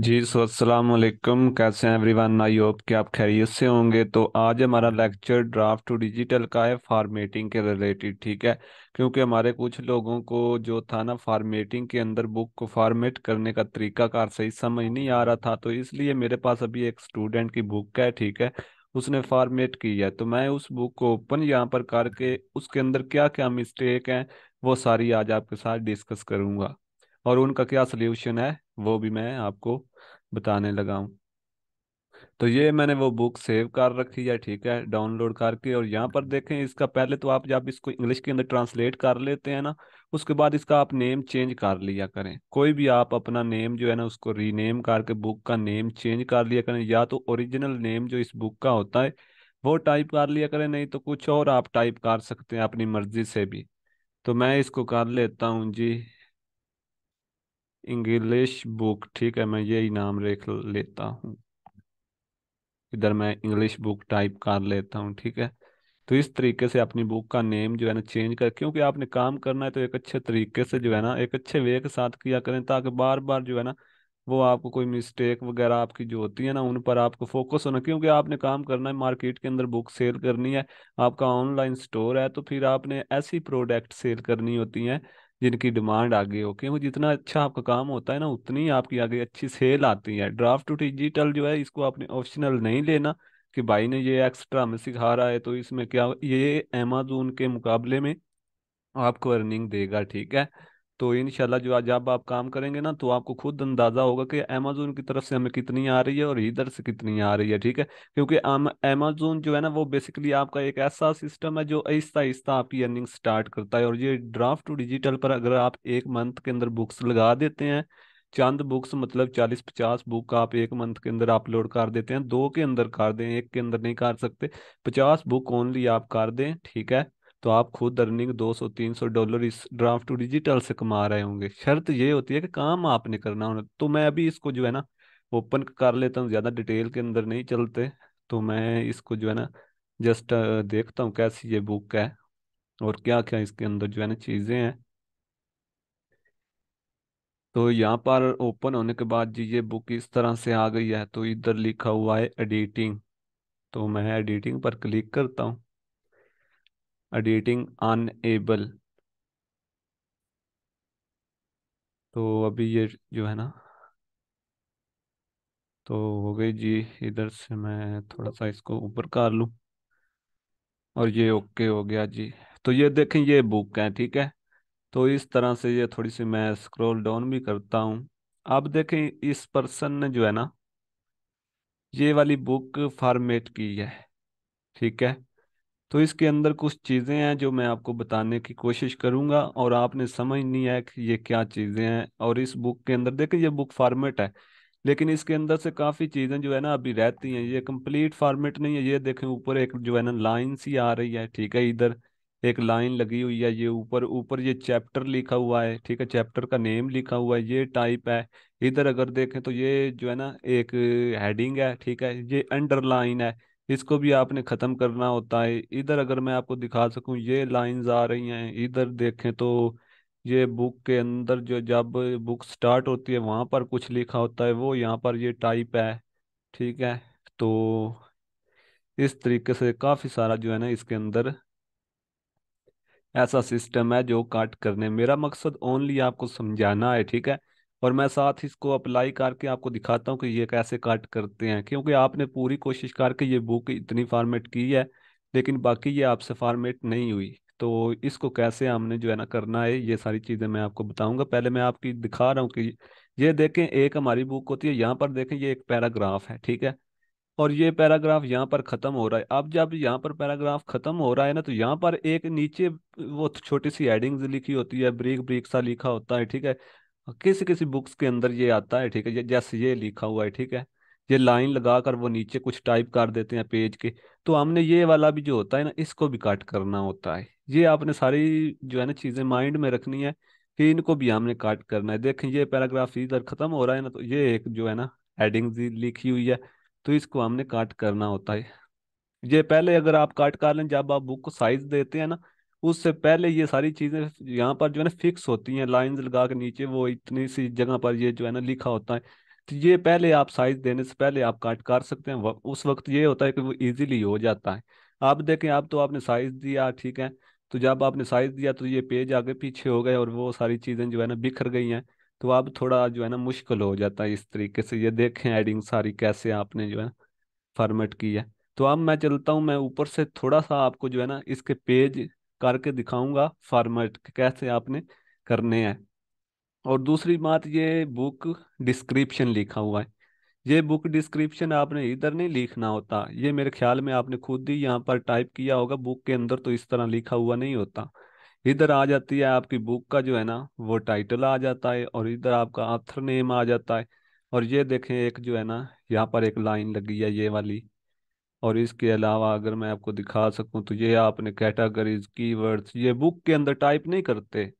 जी अस्सलाम वालेकुम। कैसे हैं एवरीवन? आई होप कि आप खैरियत से होंगे। तो आज हमारा लेक्चर ड्राफ्ट टू डिजिटल का है, फॉर्मेटिंग के रिलेटेड। ठीक है, क्योंकि हमारे कुछ लोगों को जो था ना, फॉर्मेटिंग के अंदर बुक को फॉर्मेट करने का तरीकाकार सही समझ नहीं आ रहा था, तो इसलिए मेरे पास अभी एक स्टूडेंट की बुक है। ठीक है, उसने फॉर्मेट की है, तो मैं उस बुक को ओपन यहाँ पर करके उसके अंदर क्या क्या मिस्टेक हैं वो सारी आज आपके साथ डिस्कस करूंगा, और उनका क्या सल्यूशन है वो भी मैं आपको बताने लगा हूँ। तो ये मैंने वो बुक सेव कर रखी है, ठीक है, डाउनलोड करके। और यहाँ पर देखें, इसका पहले तो आप जब इसको इंग्लिश के अंदर ट्रांसलेट कर लेते हैं ना, उसके बाद इसका आप नेम चेंज कर लिया करें। कोई भी आप अपना नेम जो है ना उसको रीनेम करके बुक का नेम चेंज कर लिया करें, या तो ओरिजिनल नेम जो इस बुक का होता है वो टाइप कर लिया करें, नहीं तो कुछ और आप टाइप कर सकते हैं अपनी मर्जी से भी। तो मैं इसको कर लेता हूँ जी, इंग्लिश बुक। ठीक है, मैं यही नाम लिख लेता हूँ। इधर मैं इंग्लिश बुक टाइप कर लेता हूँ। ठीक है, तो इस तरीके से अपनी बुक का नेम जो है ना चेंज कर, क्योंकि आपने काम करना है तो एक अच्छे तरीके से जो है ना, एक अच्छे वे के साथ किया करें, ताकि बार बार जो है ना वो आपको कोई मिस्टेक वगैरह आपकी जो होती है ना उन पर आपको फोकस होना। क्योंकि आपने काम करना है, मार्केट के अंदर बुक सेल करनी है, आपका ऑनलाइन स्टोर है, तो फिर आपने ऐसी प्रोडक्ट सेल करनी होती हैं जिनकी डिमांड आगे हो। क्योंकि जितना अच्छा आपका काम होता है ना, उतनी ही आपकी आगे अच्छी सेल आती है। ड्राफ्ट टू डिजिटल जो है, इसको आपने ऑप्शनल नहीं लेना कि भाई ने ये एक्स्ट्रा हमें सिखा रहा है तो इसमें क्या, ये अमेजोन के मुकाबले में आपको अर्निंग देगा। ठीक है, तो इंशाल्लाह जो आज जब आप काम करेंगे ना, तो आपको खुद अंदाजा होगा कि अमेजोन की तरफ से हमें कितनी आ रही है और इधर से कितनी आ रही है। ठीक है, क्योंकि अमेजोन जो है ना वो बेसिकली आपका एक ऐसा सिस्टम है जो आहिस्ता आहिस्ता आपकी अर्निंग स्टार्ट करता है। और ये ड्राफ्ट टू डिजिटल पर अगर आप एक मंथ के अंदर बुक्स लगा देते हैं, चंद बुक्स मतलब 40-50 बुक आप एक मंथ के अंदर अपलोड कर देते हैं, दो के अंदर कर दें, एक के अंदर नहीं कर सकते, 50 बुक ओनली आप कर दें, ठीक है, तो आप खुद अर्निंग 200-300 डॉलर इस ड्राफ्ट टू डिजिटल से कमा रहे होंगे। शर्त ये होती है कि काम आपने करना होना। तो मैं अभी इसको जो है ना ओपन कर लेता हूँ, ज़्यादा डिटेल के अंदर नहीं चलते। तो मैं इसको जो है ना जस्ट देखता हूँ कैसी ये बुक है और क्या क्या इसके अंदर जो है ना चीज़ें हैं। तो यहाँ पर ओपन होने के बाद जी ये बुक इस तरह से आ गई है। तो इधर लिखा हुआ है एडिटिंग, तो मैं एडिटिंग पर क्लिक करता हूँ। एडिटिंग अनएबल, तो अभी ये जो है ना तो हो गई जी। इधर से मैं थोड़ा सा इसको ऊपर कर लूँ और ये ओके हो गया जी। तो ये देखें ये बुक है, ठीक है। तो इस तरह से ये थोड़ी सी मैं स्क्रॉल डाउन भी करता हूँ। अब देखें इस पर्सन ने जो है ना ये वाली बुक फॉर्मेट की है, ठीक है। तो इसके अंदर कुछ चीज़ें हैं जो मैं आपको बताने की कोशिश करूंगा, और आपने समझनी है कि ये क्या चीज़ें हैं। और इस बुक के अंदर देखिए ये बुक फॉर्मेट है, लेकिन इसके अंदर से काफ़ी चीज़ें जो है ना अभी रहती हैं, ये कंप्लीट फॉर्मेट नहीं है। ये देखें ऊपर एक जो है ना लाइन सी आ रही है, ठीक है, इधर एक लाइन लगी हुई है, ये ऊपर ऊपर ये चैप्टर लिखा हुआ है, ठीक है, चैप्टर का नेम लिखा हुआ है, ये टाइप है। इधर अगर देखें तो ये जो है ना एक हेडिंग है, ठीक है, ये अंडरलाइन है, इसको भी आपने ख़त्म करना होता है। इधर अगर मैं आपको दिखा सकूं, ये लाइंस आ रही हैं। इधर देखें तो ये बुक के अंदर जो जब बुक स्टार्ट होती है वहां पर कुछ लिखा होता है, वो यहाँ पर ये टाइप है, ठीक है। तो इस तरीके से काफी सारा जो है ना इसके अंदर ऐसा सिस्टम है जो काट करने, मेरा मकसद ओनली आपको समझाना है, ठीक है। और मैं साथ ही इसको अप्लाई करके आपको दिखाता हूँ कि ये कैसे काट करते हैं, क्योंकि आपने पूरी कोशिश करके ये बुक इतनी फॉर्मेट की है, लेकिन बाकी ये आपसे फॉर्मेट नहीं हुई। तो इसको कैसे हमने जो है ना करना है, ये सारी चीज़ें मैं आपको बताऊंगा। पहले मैं आपकी दिखा रहा हूँ कि ये देखें, एक हमारी बुक होती है, यहाँ पर देखें ये एक पैराग्राफ है, ठीक है, और ये पैराग्राफ यहाँ पर खत्म हो रहा है। अब जब यहाँ पर पैराग्राफ खत्म हो रहा है ना, तो यहाँ पर एक नीचे वो छोटी सी हेडिंग्स लिखी होती है, ब्रीक ब्रीक सा लिखा होता है, ठीक है। किसी किसी बुक्स के अंदर ये आता है, ठीक है, ये जैसे ये लिखा हुआ है, ठीक है, ये लाइन लगाकर वो नीचे कुछ टाइप कर देते हैं पेज के। तो हमने ये वाला भी जो होता है ना इसको भी काट करना होता है। ये आपने सारी जो है ना चीज़ें माइंड में रखनी है कि इनको भी हमने काट करना है। देखें ये पैराग्राफ इधर खत्म हो रहा है ना, तो ये एक जो है ना हेडिंग लिखी हुई है, तो इसको हमने काट करना होता है। ये पहले अगर आप काट कर लें, जब आप बुक को साइज देते हैं ना, उससे पहले ये सारी चीजें यहाँ पर जो है ना फिक्स होती हैं, लाइंस लगा के नीचे वो इतनी सी जगह पर ये जो है ना लिखा होता है। तो ये पहले आप साइज देने से पहले आप काट कर सकते हैं, उस वक्त ये होता है कि वो इजीली हो जाता है। आप देखें, आप तो आपने साइज दिया, ठीक है। तो जब आपने साइज दिया तो ये पेज आगे पीछे हो गए और वो सारी चीज़ें जो है ना बिखर गई हैं। तो अब थोड़ा जो है ना मुश्किल हो जाता है इस तरीके से। ये देखें एडिंग सारी कैसे आपने जो है फॉर्मेट की है। तो अब मैं चलता हूँ, मैं ऊपर से थोड़ा सा आपको जो है ना इसके पेज करके दिखाऊंगा फॉर्मेट कैसे आपने करने हैं। और दूसरी बात, ये बुक डिस्क्रिप्शन लिखा हुआ है। ये बुक डिस्क्रिप्शन आपने इधर नहीं लिखना होता, ये मेरे ख्याल में आपने खुद ही यहाँ पर टाइप किया होगा बुक के अंदर, तो इस तरह लिखा हुआ नहीं होता। इधर आ जाती है आपकी बुक का जो है ना वो टाइटल आ जाता है, और इधर आपका ऑथर नेम आ जाता है। और ये देखें एक जो है ना यहाँ पर एक लाइन लगी है ये वाली। और इसके अलावा अगर मैं आपको दिखा सकूं तो ये आपने कैटेगरीज कीवर्ड्स ये बुक के अंदर टाइप नहीं करते।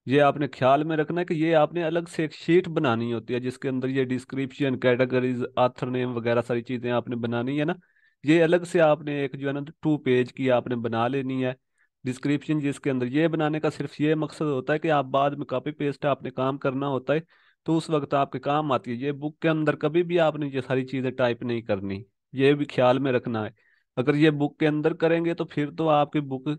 ये आपने ख्याल में रखना है कि ये आपने अलग से एक शीट बनानी होती है जिसके अंदर ये डिस्क्रिप्शन कैटेगरीज ऑथर नेम वगैरह सारी चीजें आपने बनानी है ना। ये अलग से आपने एक जो है ना 2 पेज की आपने बना लेनी है डिस्क्रिप्शन, जिसके अंदर ये बनाने का सिर्फ ये मकसद होता है कि आप बाद में कॉपी पेस्ट आपने काम करना होता है, तो उस वक्त आपके काम आती है। ये बुक के अंदर कभी भी आपने ये सारी चीजें टाइप नहीं करनी, ये भी ख्याल में रखना है। अगर ये बुक के अंदर करेंगे तो फिर तो आपकी बुक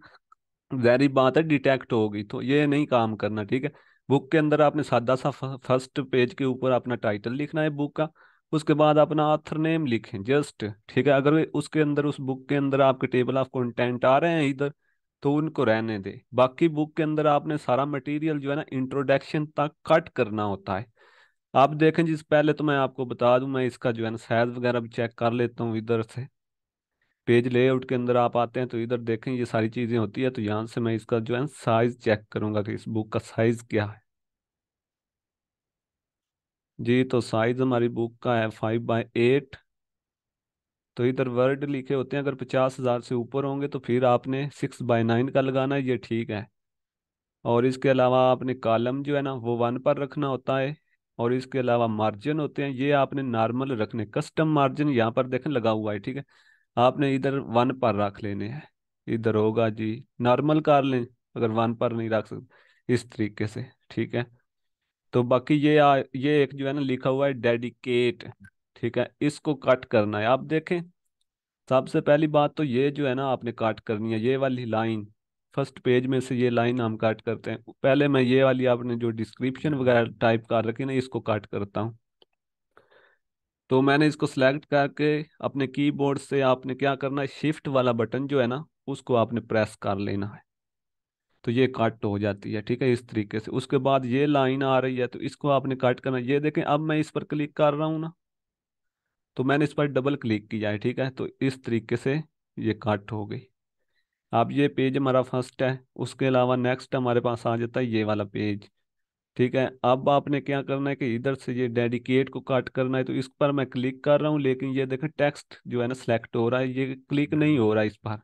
जारी बात है डिटेक्ट होगी, तो ये नहीं काम करना, ठीक है। बुक के अंदर आपने सादा सा फर्स्ट पेज के ऊपर अपना टाइटल लिखना है बुक का। उसके बाद अपना ऑथर नेम लिखें जस्ट, ठीक है। अगर उसके अंदर उस बुक के अंदर आपके टेबल ऑफ कंटेंट आ रहे हैं इधर, तो उनको रहने दे। बाकी बुक के अंदर आपने सारा मटेरियल जो है ना इंट्रोडक्शन तक कट करना होता है। आप देखें जिस पहले तो मैं आपको बता दूं, मैं इसका जो है ना साइज वगैरह भी चेक कर लेता हूँ इधर से। पेज लेआउट के अंदर आप आते हैं तो इधर देखें ये सारी चीज़ें होती है, तो यहाँ से मैं इसका जो है साइज चेक करूंगा कि इस बुक का साइज क्या है। जी तो साइज हमारी बुक का है 5x8। तो इधर वर्ड लिखे होते हैं, अगर 50,000 से ऊपर होंगे तो फिर आपने 6x9 का लगाना है, ये ठीक है। और इसके अलावा आपने कॉलम जो है ना वो 1 पर रखना होता है। और इसके अलावा मार्जिन होते हैं, ये आपने नॉर्मल रखने, कस्टम मार्जिन यहाँ पर देखें लगा हुआ है, ठीक है। आपने इधर 1 पर रख लेने हैं। इधर होगा जी नॉर्मल कर लें, अगर 1 पर नहीं रख सकते इस तरीके से, ठीक है। तो बाकी ये एक जो है ना लिखा हुआ है डेडिकेट, ठीक है, इसको कट करना है। आप देखें सबसे पहली बात तो ये जो है ना आपने काट करनी है ये वाली लाइन। फर्स्ट पेज में से ये लाइन हम काट करते हैं, पहले मैं ये वाली आपने जो डिस्क्रिप्शन वगैरह टाइप कर रखी ना इसको काट करता हूँ। तो मैंने इसको सिलेक्ट करके अपने कीबोर्ड से आपने क्या करना है, शिफ्ट वाला बटन जो है ना उसको आपने प्रेस कर लेना है। तो ये कट हो जाती है, ठीक है, इस तरीके से। उसके बाद ये लाइन आ रही है तो इसको आपने कट करना है। ये देखें अब मैं इस पर क्लिक कर रहा हूँ ना, तो मैंने इस पर डबल क्लिक किया है, ठीक है। तो इस तरीके से ये कट हो गई। अब ये पेज हमारा फर्स्ट है, उसके अलावा नेक्स्ट हमारे पास आ जाता है ये वाला पेज, ठीक है। अब आपने क्या करना है कि इधर से ये डेडिकेट को काट करना है, तो इस पर मैं क्लिक कर रहा हूँ लेकिन ये देखें टेक्स्ट जो है ना सिलेक्ट हो रहा है, ये क्लिक नहीं हो रहा है इस पर।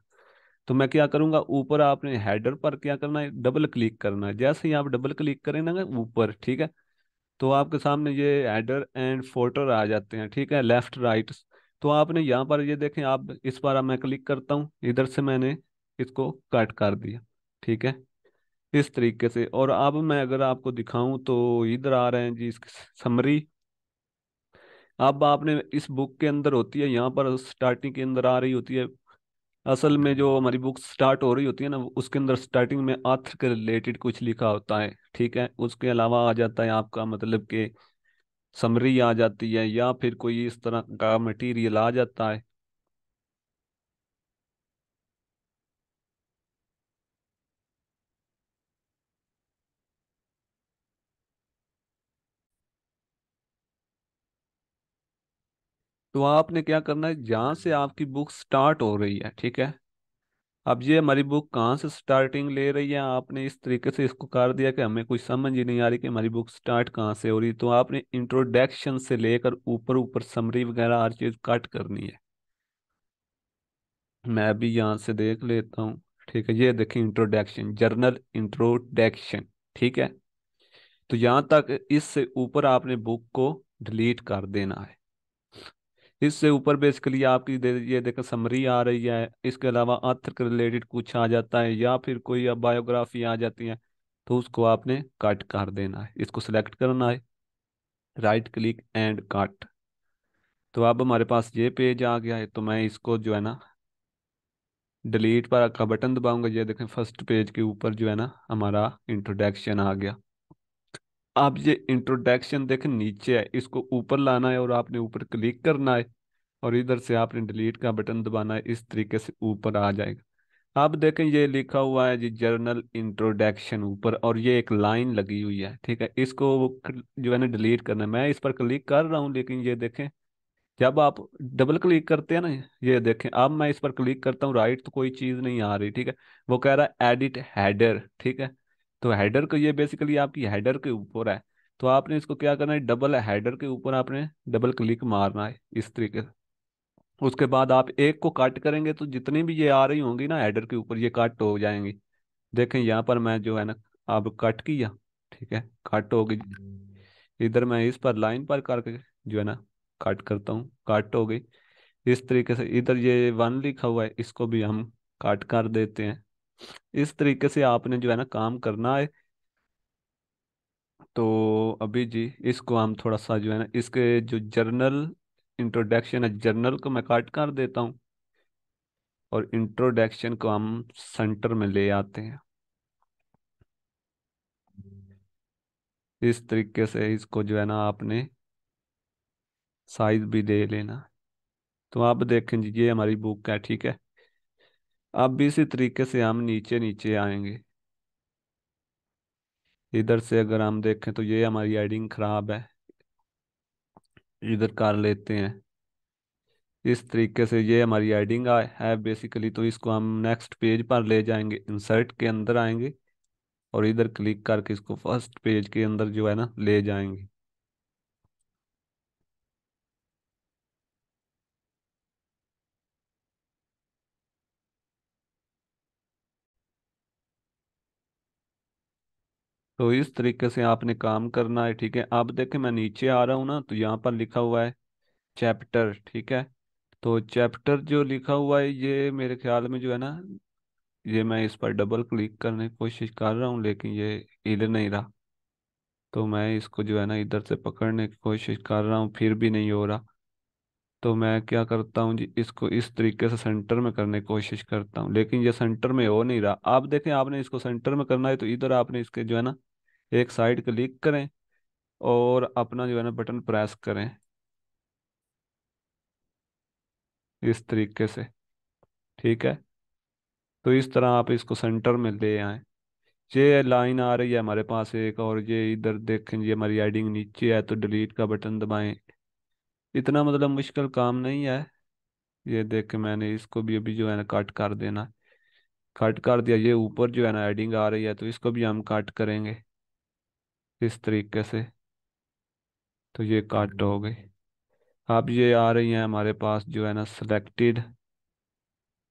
तो मैं क्या करूंगा, ऊपर आपने हेडर पर क्या करना है, डबल क्लिक करना है। जैसे ही आप डबल क्लिक करें ना ऊपर, ठीक है, तो आपके सामने ये हेडर एंड फोल्डर आ जाते हैं, ठीक है, लेफ्ट राइट। तो आपने यहाँ पर ये देखें, आप इस पर अब मैं क्लिक करता हूँ, इधर से मैंने इसको कट कर दिया, ठीक है, इस तरीके से। और अब मैं अगर आपको दिखाऊं तो इधर आ रहे हैं जी इसकी समरी। अब आपने इस बुक के अंदर होती है, यहाँ पर स्टार्टिंग के अंदर आ रही होती है। असल में जो हमारी बुक स्टार्ट हो रही होती है ना उसके अंदर स्टार्टिंग में आथर के रिलेटेड कुछ लिखा होता है, ठीक है। उसके अलावा आ जाता है आपका मतलब कि समरी आ जाती है, या फिर कोई इस तरह का मटेरियल आ जाता है। तो आपने क्या करना है, जहाँ से आपकी बुक स्टार्ट हो रही है, ठीक है। अब ये हमारी बुक कहाँ से स्टार्टिंग ले रही है, आपने इस तरीके से इसको कर दिया कि हमें कोई समझ ही नहीं आ रही कि हमारी बुक स्टार्ट कहाँ से हो रही। तो आपने इंट्रोडक्शन से लेकर ऊपर ऊपर समरी वगैरह हर चीज कट करनी है। मैं अभी यहाँ से देख लेता हूँ, ठीक है। ये देखें इंट्रोडक्शन, जर्नल इंट्रोडक्शन, ठीक है। तो यहाँ तक इससे ऊपर आपने बुक को डिलीट कर देना है। इससे ऊपर बेसिकली आपकी ये देखो समरी आ रही है, इसके अलावा अर्थ के रिलेटेड कुछ आ जाता है या फिर कोई बायोग्राफी आ जाती है, तो उसको आपने कट कर देना है, इसको सिलेक्ट करना है। Right click and cut. तो अब हमारे पास ये पेज आ गया है, तो मैं इसको जो है ना डिलीट पर का बटन दबाऊंगा। ये देखें फर्स्ट पेज के ऊपर जो है ना हमारा इंट्रोडक्शन आ गया। आप ये इंट्रोडक्शन देखें नीचे है, इसको ऊपर लाना है और आपने ऊपर क्लिक करना है, और इधर से आपने डिलीट का बटन दबाना है, इस तरीके से ऊपर आ जाएगा। आप देखें ये लिखा हुआ है जी जर्नल इंट्रोडक्शन ऊपर, और ये एक लाइन लगी हुई है, ठीक है। इसको जो है ना डिलीट करना है। मैं इस पर क्लिक कर रहा हूँ, लेकिन ये देखें जब आप डबल क्लिक करते हैं ना, ये देखें अब मैं इस पर क्लिक करता हूँ, राइट तो कोई चीज़ नहीं आ रही, ठीक है। वो कह रहा है एडिट हेडर, ठीक है। तो हेडर को, ये बेसिकली आपकी हेडर के ऊपर है। तो आपने इसको क्या करना है, डबल हेडर के ऊपर आपने डबल क्लिक मारना है इस तरीके से। उसके बाद आप एक को कट करेंगे तो जितनी भी ये आ रही होंगी ना हेडर के ऊपर, ये कट हो जाएंगी। देखें यहाँ पर मैं जो है ना अब कट किया, ठीक है, कट हो गई। इधर मैं इस पर लाइन पर करके जो है ना कट करता हूँ, कट हो गई। इस तरीके से इधर ये वन लिखा हुआ है, इसको भी हम कट कर देते हैं। इस तरीके से आपने जो है ना काम करना है। तो अभी जी इसको हम थोड़ा सा जो है ना इसके जो जर्नल इंट्रोडक्शन है, जर्नल को मैं कट कर देता हूँ, और इंट्रोडक्शन को हम सेंटर में ले आते हैं। इस तरीके से इसको जो है ना आपने साइज भी दे लेना। तो आप देखें जी ये हमारी बुक है, ठीक है। अब भी इसी तरीके से हम नीचे नीचे आएंगे। इधर से अगर हम देखें तो ये हमारी हेडिंग खराब है, इधर कर लेते हैं। इस तरीके से ये हमारी हेडिंग है बेसिकली। तो इसको हम नेक्स्ट पेज पर ले जाएंगे, इंसर्ट के अंदर आएंगे, और इधर क्लिक करके इसको फर्स्ट पेज के अंदर जो है ना ले जाएंगे। तो इस तरीके से आपने काम करना है, ठीक है। अब देखें मैं नीचे आ रहा हूँ ना, तो यहाँ पर लिखा हुआ है चैप्टर, ठीक है। तो चैप्टर जो लिखा हुआ है ये मेरे ख्याल में जो है ना, ये मैं इस पर डबल क्लिक करने की कोशिश कर रहा हूँ, लेकिन ये हिल नहीं रहा। तो मैं इसको जो है ना इधर से पकड़ने की कोशिश कर रहा हूँ, फिर भी नहीं हो रहा। तो मैं क्या करता हूँ जी, इसको इस तरीके से सेंटर में करने की कोशिश करता हूँ, लेकिन ये सेंटर में हो नहीं रहा। आप देखें आपने इसको सेंटर में करना है, तो इधर आपने इसके जो है ना एक साइड क्लिक करें, और अपना जो है ना बटन प्रेस करें इस तरीके से, ठीक है। तो इस तरह आप इसको सेंटर में ले आए। ये लाइन आ रही है हमारे पास एक, और ये इधर देखें ये हमारी हेडिंग नीचे है, तो डिलीट का बटन दबाएं। इतना मतलब मुश्किल काम नहीं है। ये देख के मैंने इसको भी अभी जो है ना कट कर देना, कट कर दिया। ये ऊपर जो है ना हेडिंग आ रही है, तो इसको भी हम कट करेंगे इस तरीके से। तो ये कट हो गई। अब ये आ रही है हमारे पास जो है ना सिलेक्टेड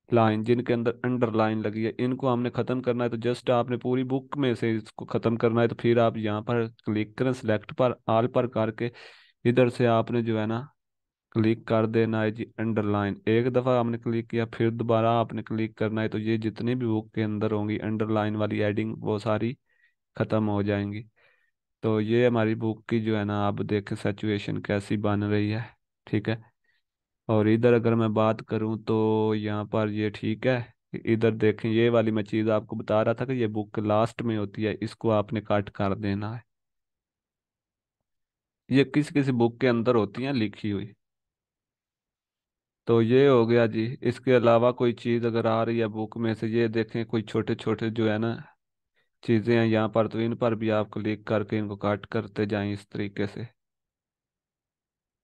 लाइन, जिनके अंदर अंडरलाइन लगी है, इनको हमने खत्म करना है। तो जस्ट आपने पूरी बुक में से इसको खत्म करना है, तो फिर आप यहाँ पर क्लिक करें, सिलेक्ट पर ऑल पर करके इधर से आपने जो है ना क्लिक कर देना है जी अंडरलाइन। एक दफ़ा आपने क्लिक किया, फिर दोबारा आपने क्लिक करना है, तो ये जितनी भी बुक के अंदर होंगी अंडरलाइन वाली हेडिंग वो सारी खत्म हो जाएंगी। तो ये हमारी बुक की जो है ना आप देखें सिचुएशन कैसी बन रही है, ठीक है। और इधर अगर मैं बात करूं तो यहाँ पर ये ठीक है। इधर देखें ये वाली मैं चीज़ आपको बता रहा था कि ये बुक लास्ट में होती है, इसको आपने काट कर देना है। ये किसी किसी बुक के अंदर होती हैं लिखी हुई। तो ये हो गया जी। इसके अलावा कोई चीज़ अगर आ रही है बुक में से, ये देखें कोई छोटे छोटे जो है ना चीज़ें हैं यहाँ पर, तो इन पर भी आप क्लिक करके इनको काट करते जाएं इस तरीके से,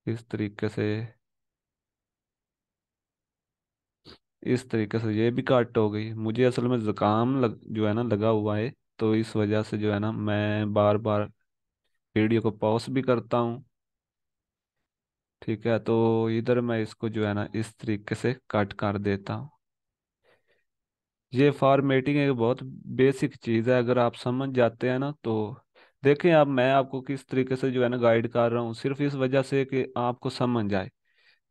इस तरीके से, इस तरीके से। ये भी काट हो गई। मुझे असल में जुकाम जो है ना लगा हुआ है, तो इस वजह से जो है ना मैं बार बार वीडियो को पॉज भी करता हूँ, ठीक है। तो इधर मैं इसको जो है ना इस तरीके से कट कर देता हूँ। ये फॉर्मेटिंग एक बहुत बेसिक चीज़ है, अगर आप समझ जाते हैं ना तो। देखें अब मैं आपको किस तरीके से जो है ना गाइड कर रहा हूँ, सिर्फ इस वजह से कि आपको समझ आए।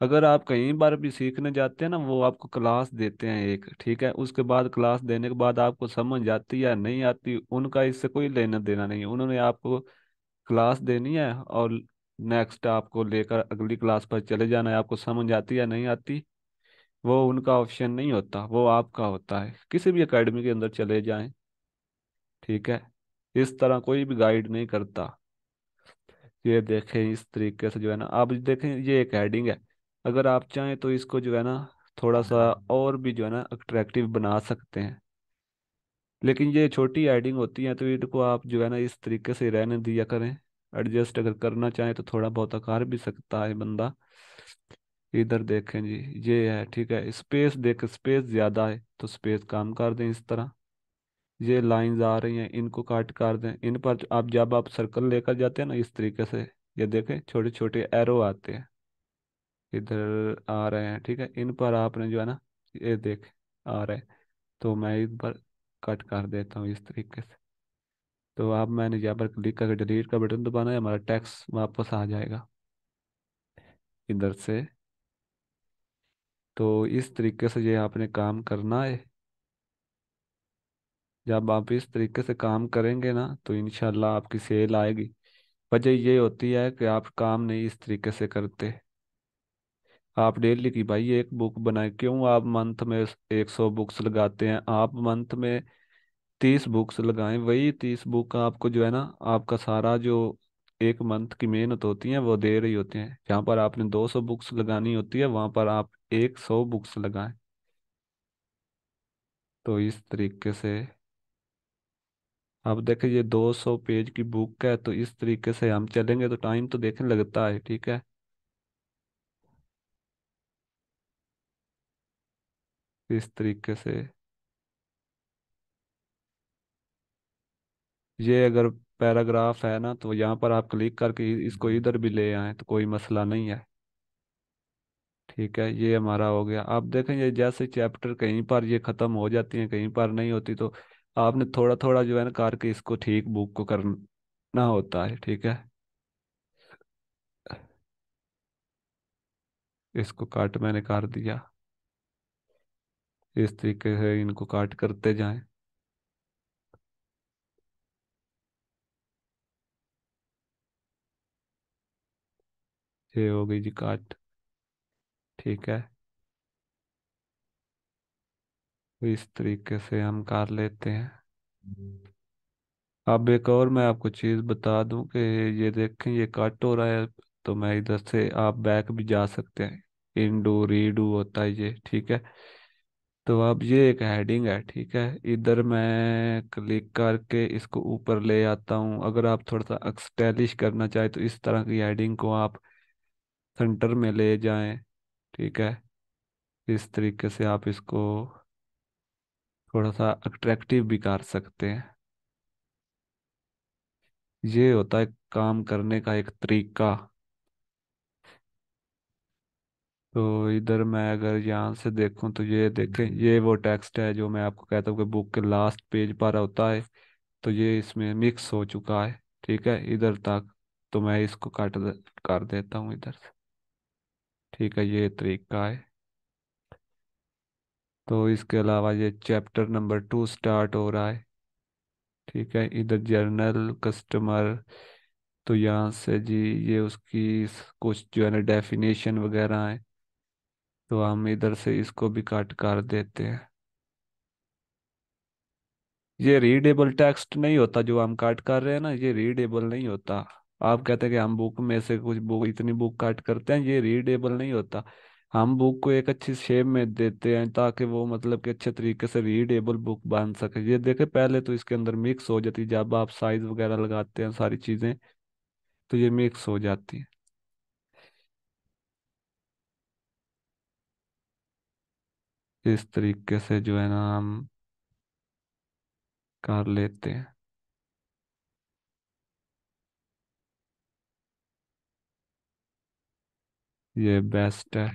अगर आप कहीं बार भी सीखने जाते हैं ना, वो आपको क्लास देते हैं एक, ठीक है। उसके बाद क्लास देने के बाद आपको समझ आती या नहीं आती, उनका इससे कोई लेना देना नहीं है। उन्होंने आपको क्लास देनी है, और नेक्स्ट आपको लेकर अगली क्लास पर चले जाना है, आपको समझ आती या नहीं आती वो उनका ऑप्शन नहीं होता, वो आपका होता है। किसी भी एकेडमी के अंदर चले जाएं, ठीक है, इस तरह कोई भी गाइड नहीं करता। ये देखें इस तरीके से जो है ना, आप देखें ये एक हेडिंग है। अगर आप चाहें तो इसको जो है ना थोड़ा सा और भी जो है ना अट्रैक्टिव बना सकते हैं, लेकिन ये छोटी हेडिंग होती है तो इनको आप जो है ना इस तरीके से रहने दिया करें। एडजस्ट अगर करना चाहें तो थोड़ा बहुत कर भी सकता है बंदा। इधर देखें जी, ये है ठीक है, स्पेस देख, स्पेस ज्यादा है तो स्पेस कम कर दें इस तरह। ये लाइंस आ रही हैं इनको काट कर दें, इन पर आप जब आप सर्कल लेकर जाते हैं ना इस तरीके से, ये देखें छोटे छोटे एरो आते हैं, इधर आ रहे हैं, ठीक है, इन पर आपने जो है ना, ये देख आ रहे हैं, तो मैं इन पर कट कर देता हूँ इस तरीके से। तो अब मैंने यहाँ पर क्लिक करके डिलीट का बटन दबाना है, हमारा टेक्स्ट वापस आ जाएगा इधर से। तो इस तरीके से ये आपने काम करना है। जब आप इस तरीके से काम करेंगे ना तो इंशाल्लाह आपकी सेल आएगी। वजह ये होती है कि आप काम नहीं इस तरीके से करते। आप डेली की भाई एक बुक बनाए, क्यों आप मंथ में 100 बुक्स लगाते हैं, आप मंथ में 30 बुक्स लगाएं, वही 30 बुक आपको जो है ना आपका सारा जो एक मंथ की मेहनत होती है वो दे रही होती है। जहाँ पर आपने 200 बुक्स लगानी होती है वहां पर आप 100 बुक्स लगाएं। तो इस तरीके से अब देखें ये 200 पेज की बुक है, तो इस तरीके से हम चलेंगे तो टाइम तो देखने लगता है, ठीक है। इस तरीके से ये अगर पैराग्राफ है ना तो यहाँ पर आप क्लिक करके इसको इधर भी ले आए तो कोई मसला नहीं है। ठीक है, ये हमारा हो गया। आप देखेंगे जैसे चैप्टर कहीं पर ये खत्म हो जाती हैं कहीं पर नहीं होती, तो आपने थोड़ा थोड़ा जो है ना करके इसको ठीक बुक को करना होता है, ठीक है। इसको काट मैंने कर दिया, इस तरीके से इनको काट करते जाएं। ये हो गई जी काट, ठीक है। तो इस तरीके से हम कर लेते हैं। अब एक और मैं आपको चीज़ बता दूं कि ये देखें ये कट हो रहा है, तो मैं इधर से आप बैक भी जा सकते हैं, इंडू रीडू होता है ये, ठीक है। तो अब ये एक हेडिंग है, ठीक है, इधर मैं क्लिक करके इसको ऊपर ले आता हूँ। अगर आप थोड़ा सा स्टाइलिश करना चाहे तो इस तरह की हेडिंग को आप सेंटर में ले जाएं, ठीक है। इस तरीके से आप इसको थोड़ा सा अट्रैक्टिव भी कर सकते हैं। ये होता है काम करने का एक तरीका। तो इधर मैं अगर यहाँ से देखूं तो ये देखें ये वो टेक्स्ट है जो मैं आपको कहता हूँ कि बुक के लास्ट पेज पर होता है। तो ये इसमें मिक्स हो चुका है, ठीक है, इधर तक। तो मैं इसको कर देता हूँ इधर से, ठीक है, ये तरीका है। तो इसके अलावा ये चैप्टर नंबर 2 स्टार्ट हो रहा है, ठीक है, इधर जर्नल कस्टमर। तो यहाँ से जी ये उसकी कुछ जो है ना डेफिनेशन वगैरह है, तो हम इधर से इसको भी काट कर देते हैं। ये रीडेबल टेक्स्ट नहीं होता जो हम काट कर रहे हैं ना, ये रीडेबल नहीं होता। आप कहते हैं कि हम बुक में से कुछ बुक इतनी बुक काट करते हैं, ये रीडेबल नहीं होता। हम बुक को एक अच्छी शेप में देते हैं ताकि वो मतलब कि अच्छे तरीके से रीडेबल बुक बन सके। ये देखे पहले तो इसके अंदर मिक्स हो जाती है, जब आप साइज वगैरह लगाते हैं सारी चीजें तो ये मिक्स हो जाती है। इस तरीके से जो है ना हम कर लेते हैं, ये बेस्ट है।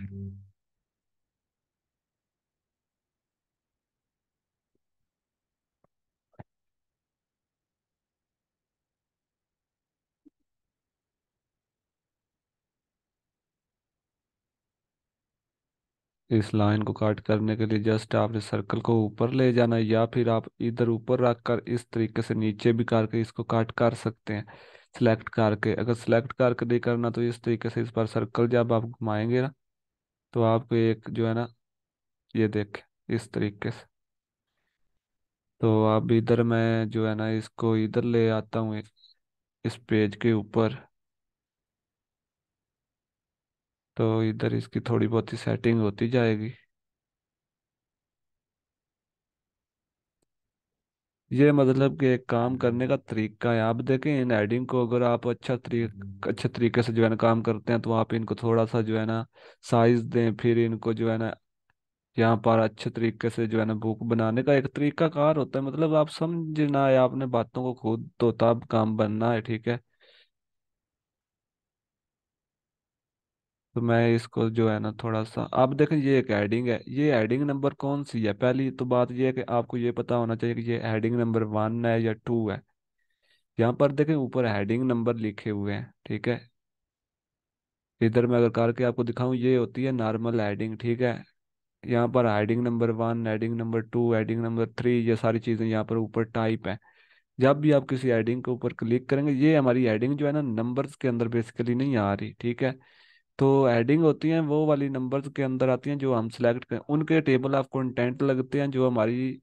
इस लाइन को काट करने के लिए जस्ट आपने सर्कल को ऊपर ले जाना है, या फिर आप इधर ऊपर रख कर इस तरीके से नीचे भी करके इसको काट कर सकते हैं। सिलेक्ट करके, अगर सिलेक्ट करके नहीं करना तो इस तरीके से इस पर सर्कल जब आप घुमाएंगे ना, तो आपको एक जो है ना, ये देख, इस तरीके से। तो अब इधर मैं जो है ना इसको इधर ले आता हूँ, इस पेज के ऊपर। तो इधर इसकी थोड़ी बहुत ही सेटिंग होती जाएगी। ये मतलब कि एक काम करने का तरीका है। आप देखें इन हेडिंग को, अगर आप अच्छे तरीके से जो है ना काम करते हैं, तो आप इनको थोड़ा सा जो है ना साइज दें, फिर इनको जो है ना यहाँ पर अच्छे तरीके से जो है ना बुक बनाने का एक तरीका कार होता है। मतलब आप समझना है, आपने बातों को खुद तो तब काम बनना है, ठीक है। तो मैं इसको जो है ना थोड़ा सा, आप देखें ये एक हेडिंग है, ये हेडिंग नंबर कौन सी है। पहली तो बात ये है कि आपको ये पता होना चाहिए कि ये हेडिंग नंबर 1 है या 2 है। यहाँ पर देखें ऊपर हेडिंग नंबर लिखे हुए हैं, ठीक है। इधर मैं अगर करके आपको दिखाऊं, ये होती है नॉर्मल हेडिंग, ठीक है। यहाँ पर heading number 1, heading number 2, heading number 3, ये सारी चीज़ें यहाँ पर ऊपर टाइप है। जब भी आप किसी हेडिंग के ऊपर क्लिक करेंगे, ये हमारी हेडिंग जो है ना नंबर्स के अंदर बेसिकली नहीं आ रही, ठीक है। तो हेडिंग होती हैं वो वाली नंबर्स के अंदर आती हैं जो हम सिलेक्ट करें, उनके टेबल ऑफ कंटेंट लगते हैं जो हमारी,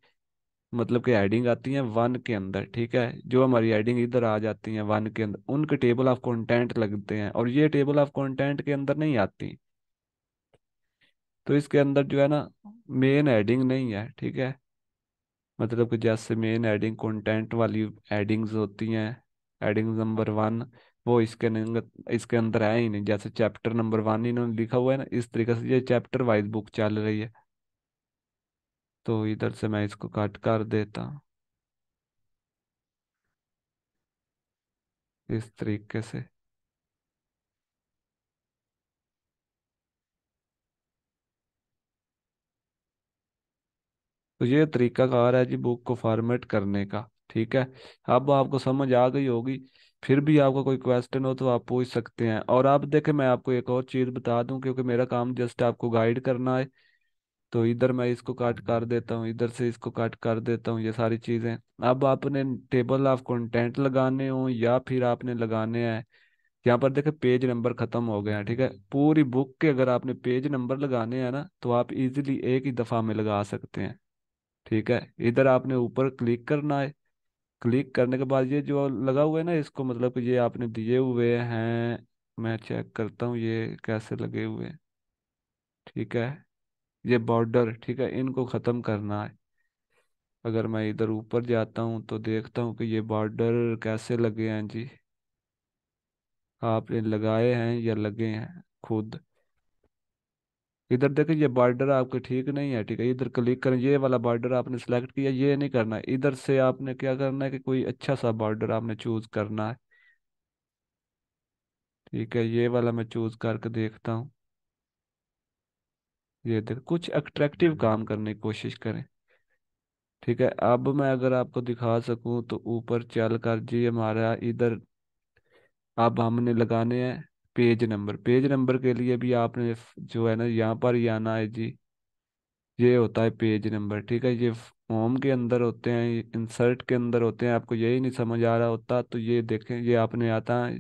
मतलब कि हेडिंग आती हैं 1 के अंदर, ठीक है। जो हमारी हेडिंग इधर आ जाती हैं 1 के अंदर, उनके टेबल ऑफ कंटेंट लगते हैं, और ये टेबल ऑफ कंटेंट के अंदर नहीं आती। तो इसके अंदर जो है ना मेन हेडिंग नहीं है, ठीक है। मतलब कि जैसे मेन हेडिंग कंटेंट वाली हेडिंग्स होती हैं, हेडिंग नंबर 1, वो इसके अंदर है ही नहीं। जैसे चैप्टर नंबर 1 इन्होंने लिखा हुआ है ना, इस तरीके से ये चैप्टर वाइज बुक चल रही है। तो इधर से मैं इसको कट कर देता हूँ, इस तरीके से। तो ये तरीका कार है जी बुक को फॉर्मेट करने का, ठीक है। अब आपको समझ आ गई होगी। फिर भी आपको कोई क्वेश्चन हो तो आप पूछ सकते हैं। और आप देखें, मैं आपको एक और चीज़ बता दूं, क्योंकि मेरा काम जस्ट आपको गाइड करना है। तो इधर मैं इसको काट कर देता हूँ, इधर से इसको काट कर देता हूँ, ये सारी चीज़ें। अब आपने टेबल ऑफ कंटेंट लगाने हो या फिर आपने लगाने हैं, यहाँ पर देखें पेज नंबर खत्म हो गए हैं, ठीक है। पूरी बुक के अगर आपने पेज नंबर लगाने हैं ना, तो आप इजीली एक ही दफ़ा में लगा सकते हैं, ठीक है। इधर आपने ऊपर क्लिक करना है। क्लिक करने के बाद ये जो लगा हुआ है ना, इसको मतलब कि ये आपने दिए हुए हैं। मैं चेक करता हूँ ये कैसे लगे हुए हैं, ठीक है। ये बॉर्डर, ठीक है, इनको ख़त्म करना है। अगर मैं इधर ऊपर जाता हूँ तो देखता हूँ कि ये बॉर्डर कैसे लगे हैं जी। आपने लगाए हैं या लगे हैं खुद। इधर देखिए ये बॉर्डर आपके ठीक नहीं है, ठीक है। इधर क्लिक करें, ये वाला बॉर्डर आपने सेलेक्ट किया, ये नहीं करना है। इधर से आपने क्या करना है कि कोई अच्छा सा बॉर्डर आपने चूज करना है, ठीक है। ये वाला मैं चूज करके देखता हूँ। ये देख, कुछ अट्रैक्टिव काम करने की कोशिश करें, ठीक है। अब मैं अगर आपको दिखा सकूं तो ऊपर चल कर जी हमारा इधर, अब हमने लगाने हैं पेज नंबर। पेज नंबर के लिए भी आपने जो है ना यहाँ पर ही आना है जी। ये होता है पेज नंबर, ठीक है। ये फॉर्म के अंदर होते हैं, इंसर्ट के अंदर होते हैं। आपको यही नहीं समझ आ रहा होता तो ये देखें, ये आपने आता है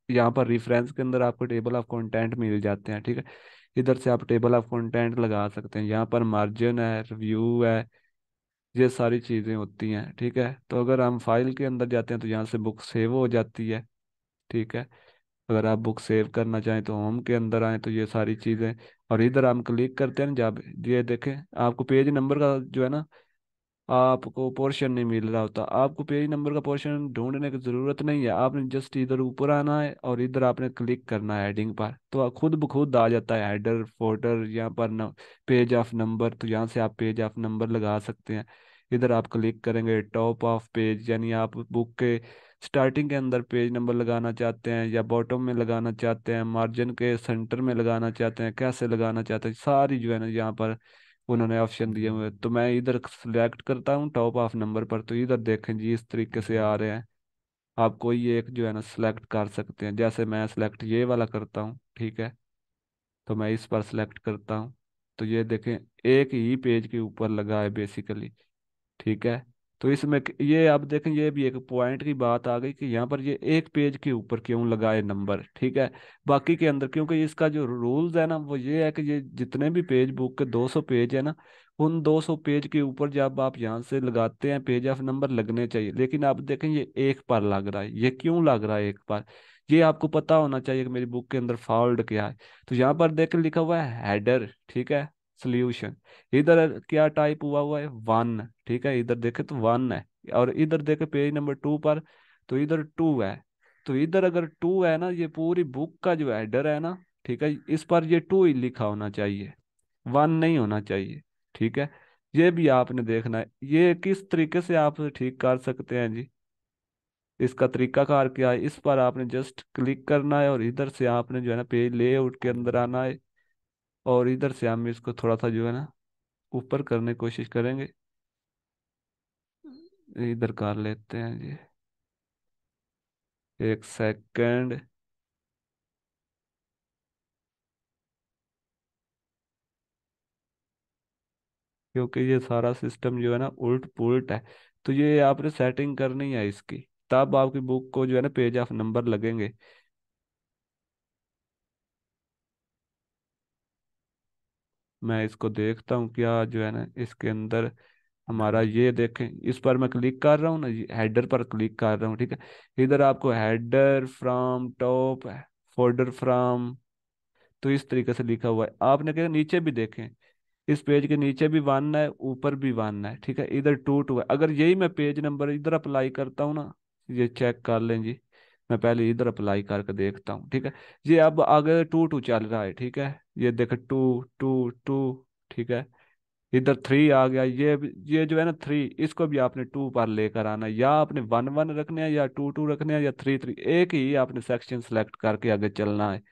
यहाँ पर रेफरेंस के अंदर आपको टेबल ऑफ कंटेंट मिल जाते हैं, ठीक है। इधर से आप टेबल ऑफ कंटेंट लगा सकते हैं। यहाँ पर मार्जिन है, रिव्यू है, ये सारी चीज़ें होती हैं, ठीक है। तो अगर हम फाइल के अंदर जाते हैं तो यहाँ से बुक सेव हो जाती है, ठीक है। अगर आप बुक सेव करना चाहें तो होम के अंदर आए तो ये सारी चीज़ें, और इधर हम क्लिक करते हैं ना जब, ये देखें आपको पेज नंबर का जो है ना आपको पोर्शन नहीं मिल रहा होता। आपको पेज नंबर का पोर्शन ढूंढने की ज़रूरत नहीं है। आपने जस्ट इधर ऊपर आना है और इधर आपने क्लिक करना है हेडिंग पर, तो खुद ब खुद आ जाता है हेडर फोल्डर यहाँ पर पेज ऑफ नंबर। तो यहाँ से आप पेज ऑफ नंबर लगा सकते हैं। इधर आप क्लिक करेंगे टॉप ऑफ पेज, यानी आप बुक के स्टार्टिंग के अंदर पेज नंबर लगाना चाहते हैं या बॉटम में लगाना चाहते हैं, मार्जिन के सेंटर में लगाना चाहते हैं, कैसे लगाना चाहते हैं, सारी जो है ना यहाँ पर उन्होंने ऑप्शन दिए हुए हैं। तो मैं इधर सिलेक्ट करता हूँ टॉप ऑफ नंबर पर, तो इधर देखें जी इस तरीके से आ रहे हैं। आप कोई एक जो है ना सिलेक्ट कर सकते हैं। जैसे मैं सिलेक्ट ये वाला करता हूँ, ठीक है। तो मैं इस पर सिलेक्ट करता हूँ, तो ये देखें एक ही पेज के ऊपर लगा है बेसिकली, ठीक है। तो इसमें ये आप देखें, ये भी एक पॉइंट की बात आ गई कि यहाँ पर ये एक पेज के ऊपर क्यों लगाए नंबर, ठीक है। बाकी के अंदर, क्योंकि इसका जो रूल्स है ना वो ये है कि ये जितने भी पेज, बुक के 200 पेज है ना, उन 200 पेज के ऊपर जब आप यहाँ से लगाते हैं पेज ऑफ नंबर लगने चाहिए, लेकिन आप देखें ये एक पर लग रहा है। ये क्यों लग रहा है एक पर? ये आपको पता होना चाहिए कि मेरी बुक के अंदर फॉल्ट क्या है। तो यहाँ पर देख लिखा हुआ है हेडर, ठीक है, सोल्यूशन। इधर क्या टाइप हुआ है, वन, ठीक है, इधर देखे तो वन है। और इधर देखे पेज नंबर 2 पर, तो इधर 2 है। तो इधर अगर 2 है ना, ये पूरी बुक का जो हेडर है ना, ठीक है, इस पर ये 2 ही लिखा होना चाहिए, वन नहीं होना चाहिए, ठीक है। ये भी आपने देखना है। ये किस तरीके से आप ठीक कर सकते हैं जी, इसका तरीकाकार क्या है? इस पर आपने जस्ट क्लिक करना है और इधर से आपने जो है ना पेज लेआउट के अंदर आना है। और इधर से हम इसको थोड़ा सा जो है ना ऊपर करने की कोशिश करेंगे। इधर कर लेते हैं जी, एक सेकंड। क्योंकि ये सारा सिस्टम जो है ना उल्ट पुल्ट है, तो ये आपने सेटिंग करनी है इसकी, तब आपकी बुक को जो है ना पेज ऑफ नंबर लगेंगे। मैं इसको देखता हूँ क्या जो है ना इसके अंदर हमारा, ये देखें, इस पर मैं क्लिक कर रहा हूँ ना, हेडर पर क्लिक कर रहा हूँ, ठीक है। इधर आपको header from top, folder from, तो इस तरीके से लिखा हुआ है। आपने क्या नीचे भी देखें, इस पेज के नीचे भी वन है, ऊपर भी वन है, ठीक है, इधर 2 2 है। अगर यही मैं पेज नंबर इधर अप्लाई करता हूँ ना, ये चेक कर लें जी, मैं पहले इधर अप्लाई करके देखता हूँ, ठीक है। ये अब आगे 2 2 चल रहा है, ठीक है, ये देखे 2 2 2, ठीक है। इधर 3 आ गया, ये जो है ना 3, इसको भी आपने 2 पर लेकर आना है। या आपने 1 1 रखने हैं, या 2 2 रखने हैं, या 3 3, एक ही आपने सेक्शन सेलेक्ट करके आगे चलना है।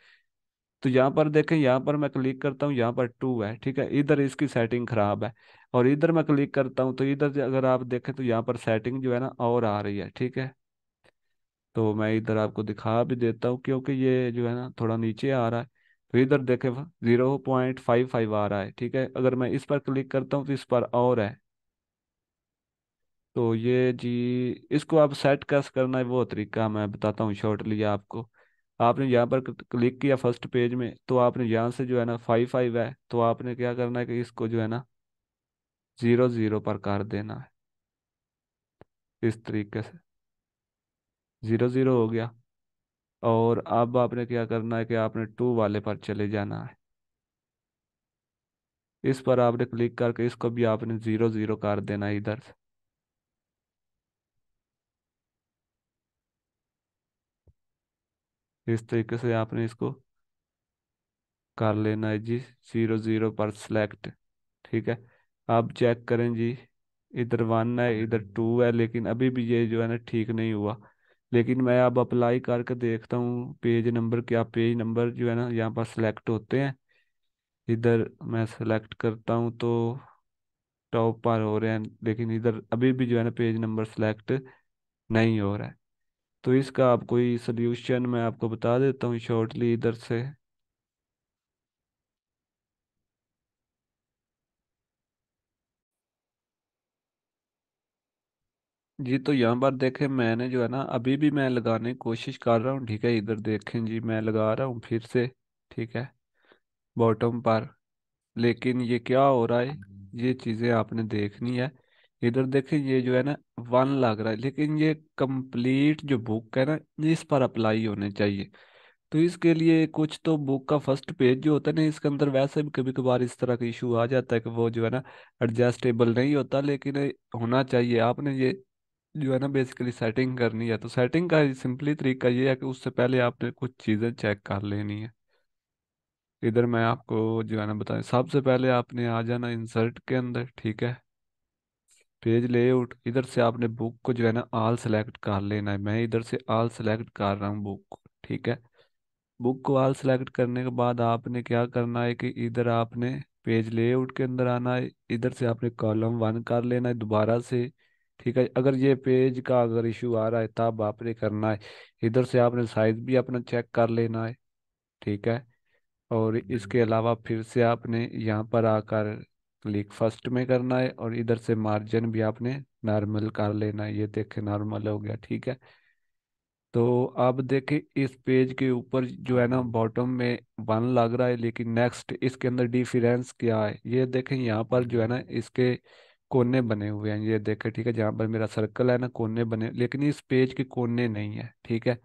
तो यहाँ पर देखें, यहाँ पर मैं क्लिक करता हूँ, यहाँ पर 2 है, ठीक है, इधर इसकी सेटिंग खराब है। और इधर मैं क्लिक करता हूँ तो इधर अगर आप देखें तो यहाँ पर सेटिंग जो है ना और आ रही है, ठीक है। तो मैं इधर आपको दिखा भी देता हूँ, क्योंकि ये जो है ना थोड़ा नीचे आ रहा है। तो इधर देखें 0.55 आ रहा है, ठीक है। अगर मैं इस पर क्लिक करता हूँ तो इस पर और है। तो ये जी, इसको आप सेट कैसे करना है वो तरीका मैं बताता हूँ शॉर्टली आपको। आपने यहाँ पर क्लिक किया फर्स्ट पेज में, तो आपने यहाँ से जो है ना 5 5 है, तो आपने क्या करना है कि इसको जो है ना 0 0 पर कर देना है, इस तरीके से 0 0 हो गया। और अब आपने क्या करना है कि आपने 2 वाले पर चले जाना है। इस पर आपने क्लिक करके इसको भी आपने 0 0 कर देना है इधर से, इस तरीके से आपने इसको कर लेना है जी, 0 0 पर सिलेक्ट, ठीक है। आप चेक करें जी, इधर 1 है, इधर 2 है, लेकिन अभी भी ये जो है ना ठीक नहीं हुआ। लेकिन मैं अब अप्लाई करके देखता हूँ पेज नंबर, क्या पेज नंबर जो है ना यहाँ पर सिलेक्ट होते हैं। इधर मैं सेलेक्ट करता हूँ तो टॉप पर हो रहे हैं, लेकिन इधर अभी भी जो है ना पेज नंबर सिलेक्ट नहीं हो रहा है। तो इसका आप कोई सोल्यूशन मैं आपको बता देता हूँ शॉर्टली इधर से। जी, तो यहाँ पर देखें, मैंने जो है ना अभी भी मैं लगाने की कोशिश कर रहा हूँ, ठीक है। इधर देखें जी, मैं लगा रहा हूँ फिर से, ठीक है, बॉटम पर। लेकिन ये क्या हो रहा है, ये चीज़ें आपने देखनी है। इधर देखें, ये जो है ना 1 लग रहा है, लेकिन ये कंप्लीट जो बुक है ना इस पर अप्लाई होने चाहिए। तो इसके लिए कुछ तो बुक का फर्स्ट पेज जो होता है ना, इसके अंदर वैसे भी कभी कभार इस तरह का इशू आ जाता है कि वो जो है ना एडजस्टेबल नहीं होता, लेकिन होना चाहिए। आपने ये जो है ना बेसिकली सेटिंग करनी है, तो सेटिंग का सिंपली तरीका ये है कि उससे पहले आपने कुछ चीज़ें चेक कर लेनी है। इधर मैं आपको जो है ना बताएं, सबसे पहले आपने आ जाना इंसर्ट के अंदर, ठीक है, पेज लेआउट। इधर से आपने बुक को जो है ना ऑल सेलेक्ट कर लेना है। मैं इधर से ऑल सेलेक्ट कर रहा हूँ बुक को, ठीक है। बुक को ऑल सेलेक्ट करने के बाद आपने क्या करना है कि इधर आपने पेज लेआउट के अंदर आना है। इधर से आपने कॉलम 1 कर लेना है दोबारा से, ठीक है। अगर ये पेज का अगर इशू आ रहा है तब आपने करना है। इधर से आपने साइज भी अपना चेक कर लेना है, ठीक है। और इसके अलावा फिर से आपने यहाँ पर आकर क्लिक फर्स्ट में करना है, और इधर से मार्जिन भी आपने नॉर्मल कर लेना है। ये देखे नॉर्मल हो गया, ठीक है। तो अब देखें इस पेज के ऊपर जो है ना बॉटम में 1 लग रहा है, लेकिन नेक्स्ट इसके अंदर डिफरेंस क्या है ये देखें। यहाँ पर जो है ना इसके कोने बने हुए हैं, ये देखें, ठीक है। जहाँ पर मेरा सर्कल है ना, कोने बने, लेकिन इस पेज के कोने नहीं है, ठीक है।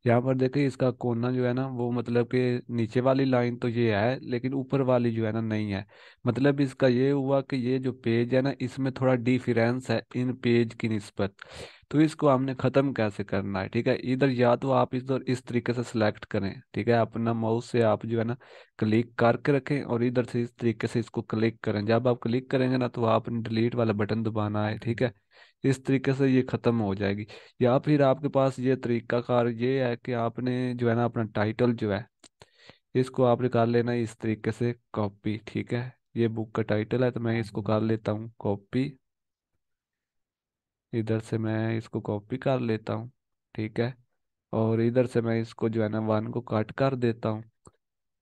यहाँ पर देखिए इसका कोना जो है ना वो मतलब कि नीचे वाली लाइन तो ये है, लेकिन ऊपर वाली जो है ना नहीं है। मतलब इसका ये हुआ कि ये जो पेज है ना इसमें थोड़ा डिफरेंस है इन पेज की निस्बत। तो इसको हमने खत्म कैसे करना है, ठीक है। इधर या तो आप इधर इस तरीके से सिलेक्ट करें, ठीक है। अपना माउस से आप जो है ना क्लिक करके रखें, और इधर से इस तरीके से इसको क्लिक करें। जब आप क्लिक करेंगे ना तो आपने डिलीट वाला बटन दबाना है, ठीक है। इस तरीके से ये खत्म हो जाएगी। या फिर आपके पास ये तरीका कार ये है कि आपने जो है ना अपना टाइटल जो है इसको आपने कर लेना है इस तरीके से कॉपी, ठीक है। ये बुक का टाइटल है तो मैं इसको कर लेता हूँ कॉपी। इधर से मैं इसको कॉपी कर लेता हूँ, ठीक है। और इधर से मैं इसको जो है ना 1 को काट कर देता हूँ।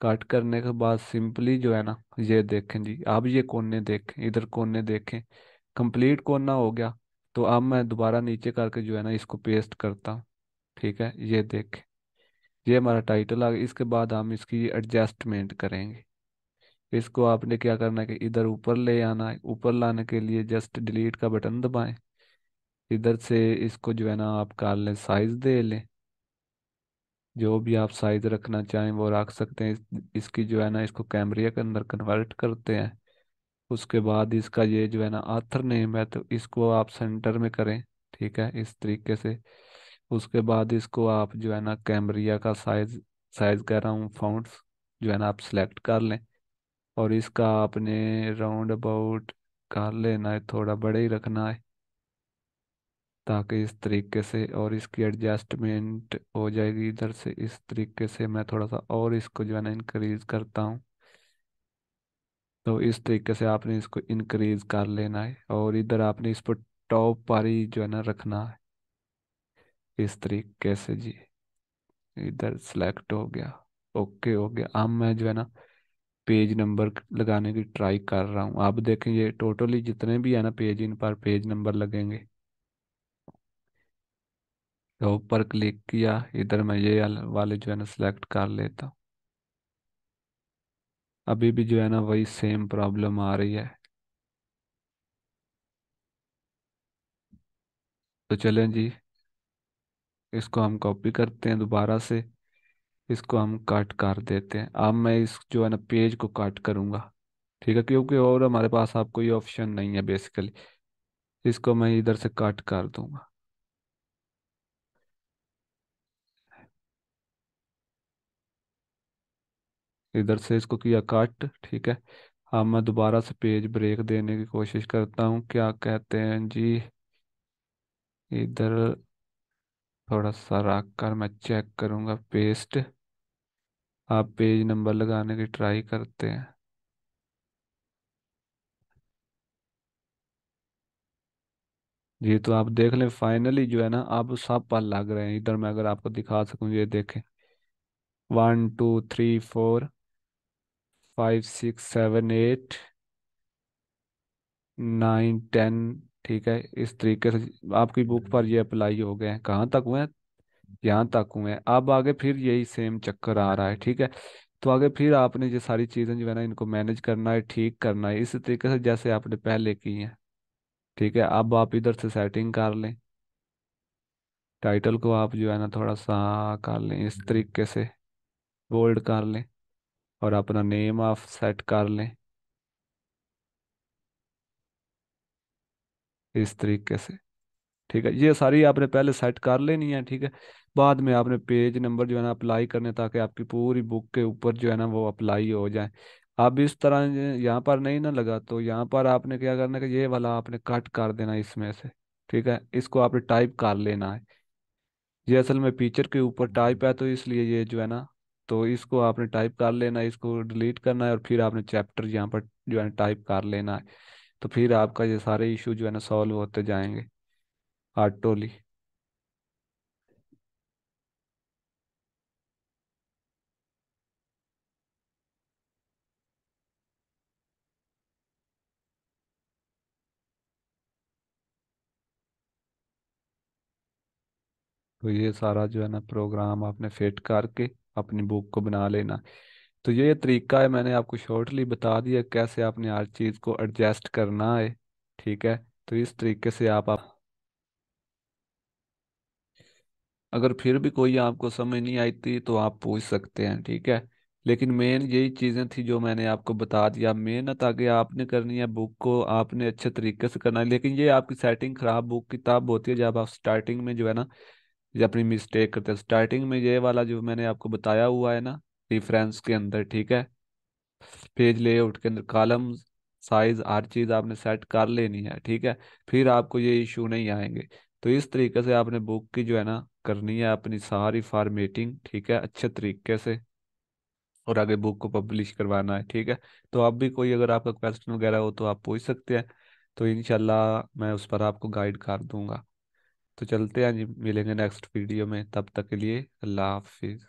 काट करने के बाद सिंपली जो है ना ये देखें जी, अब ये कोने देखें, इधर कोने देखें, कंप्लीट कोना हो गया। तो अब मैं दोबारा नीचे करके जो है ना इसको पेस्ट करता हूँ, ठीक है। ये देखें, ये हमारा टाइटल आ गया। इसके बाद हम इसकी एडजस्टमेंट करेंगे। इसको आपने क्या करना है कि इधर ऊपर ले आना है। ऊपर लाने के लिए जस्ट डिलीट का बटन दबाएं। इधर से इसको जो है ना आप कर लें, साइज दे लें। जो भी आप साइज रखना चाहें वो रख सकते हैं। इसकी जो है ना इसको कैमरिया के अंदर कन्वर्ट करते हैं। उसके बाद इसका ये जो है ना आथर नेम है तो इसको आप सेंटर में करें, ठीक है, इस तरीके से। उसके बाद इसको आप जो है ना कैमरिया का साइज साइज कह रहा हूँ फॉन्ट्स जो है ना आप सिलेक्ट कर लें। और इसका आपने राउंड अबाउट कर लेना है, थोड़ा बड़े ही रखना है, ताकि इस तरीके से और इसकी एडजस्टमेंट हो जाएगी। इधर से इस तरीके से मैं थोड़ा सा और इसको जो है ना इंक्रीज करता हूँ। तो इस तरीके से आपने इसको इंक्रीज कर लेना है, और इधर आपने इस पर टॉप पर ही जो है ना रखना है, इस तरीके से जी। इधर सेलेक्ट हो गया, ओके हो गया। अब मैं जो है ना पेज नंबर लगाने की ट्राई कर रहा हूँ। आप देखें ये टोटली जितने भी है ना पेज, इन पर पेज नंबर लगेंगे। तो ऊपर क्लिक किया, इधर मैं ये वाले जो है ना सिलेक्ट कर लेता हूँ। अभी भी जो है ना वही सेम प्रॉब्लम आ रही है। तो चलें जी, इसको हम कॉपी करते हैं दोबारा से। इसको हम कट कर देते हैं। अब मैं इस जो है ना पेज को कट करूँगा, ठीक है, क्योंकि और हमारे पास आप कोई ऑप्शन नहीं है बेसिकली। इसको मैं इधर से कट कर दूंगा। इधर से इसको किया कट, ठीक है। अब मैं दोबारा से पेज ब्रेक देने की कोशिश करता हूँ, क्या कहते हैं जी। इधर थोड़ा सा रख कर मैं चेक करूँगा पेस्ट। आप पेज नंबर लगाने की ट्राई करते हैं जी। तो आप देख लें फाइनली जो है ना अब सब पर लग रहे हैं। इधर मैं अगर आपको दिखा सकूँ, ये देखें, 1 2 3 4 5 6 7 8 9 10, ठीक है। इस तरीके से आपकी बुक पर ये अप्लाई हो गए हैं। कहाँ तक हुए हैं? यहाँ तक हुए हैं। अब आगे फिर यही सेम चक्कर आ रहा है, ठीक है। तो आगे फिर आपने ये सारी चीज़ें जो है ना इनको मैनेज करना है, ठीक करना है इसी तरीके से जैसे आपने पहले की हैं, ठीक है। अब आप इधर से सेटिंग कर लें। टाइटल को आप जो है ना थोड़ा सा कर लें इस तरीके से, बोल्ड कर लें, और अपना नेम आप सेट कर लें इस तरीके से, ठीक है। ये सारी आपने पहले सेट कर लेनी है, ठीक है। बाद में आपने पेज नंबर जो है ना अप्लाई करने, ताकि आपकी पूरी बुक के ऊपर जो है ना वो अप्लाई हो जाए। अब इस तरह यहाँ पर नहीं ना लगा तो यहाँ पर आपने क्या करना है कि ये वाला आपने कट कर देना इसमें से, ठीक है। इसको आपने टाइप कर लेना है। ये असल में पिक्चर के ऊपर टाइप है तो इसलिए ये जो है ना, तो इसको आपने टाइप कर लेना है, इसको डिलीट करना है, और फिर आपने चैप्टर यहाँ पर जो है टाइप कर लेना है। तो फिर आपका ये सारे इशू जो है ना सॉल्व होते जाएंगे ऑटोली। तो ये सारा जो है ना प्रोग्राम आपने फिट करके अपनी बुक को बना लेना। तो ये तरीका है, मैंने आपको शॉर्टली बता दिया कैसे आपने हर चीज़ को एडजस्ट करना है। ठीक है। तो इस तरीके से आप अगर फिर भी कोई आपको समझ नहीं आई थी तो आप पूछ सकते हैं, ठीक है। लेकिन मेन यही चीज़ें थी जो मैंने आपको बता दिया। मेहनत आगे आपने करनी है, बुक को आपने अच्छे तरीके से करना है। लेकिन ये आपकी सेटिंग खराब बुक की तब होती है जब आप स्टार्टिंग में जो है ना, ये अपनी मिस्टेक करते हैं स्टार्टिंग में। ये वाला जो मैंने आपको बताया हुआ है ना, रेफरेंस के अंदर, ठीक है, पेज लेआउट के अंदर कॉलम साइज हर चीज़ आपने सेट कर लेनी है, ठीक है। फिर आपको ये इशू नहीं आएंगे। तो इस तरीके से आपने बुक की जो है ना करनी है अपनी सारी फॉर्मेटिंग, ठीक है, अच्छे तरीके से, और आगे बुक को पब्लिश करवाना है, ठीक है। तो अब भी कोई अगर आपका क्वेश्चन वगैरह हो तो आप पूछ सकते हैं। तो इंशाल्लाह मैं उस पर आपको गाइड कर दूंगा। तो चलते हैं जी, मिलेंगे नेक्स्ट वीडियो में, तब तक के लिए अल्लाह हाफिज़।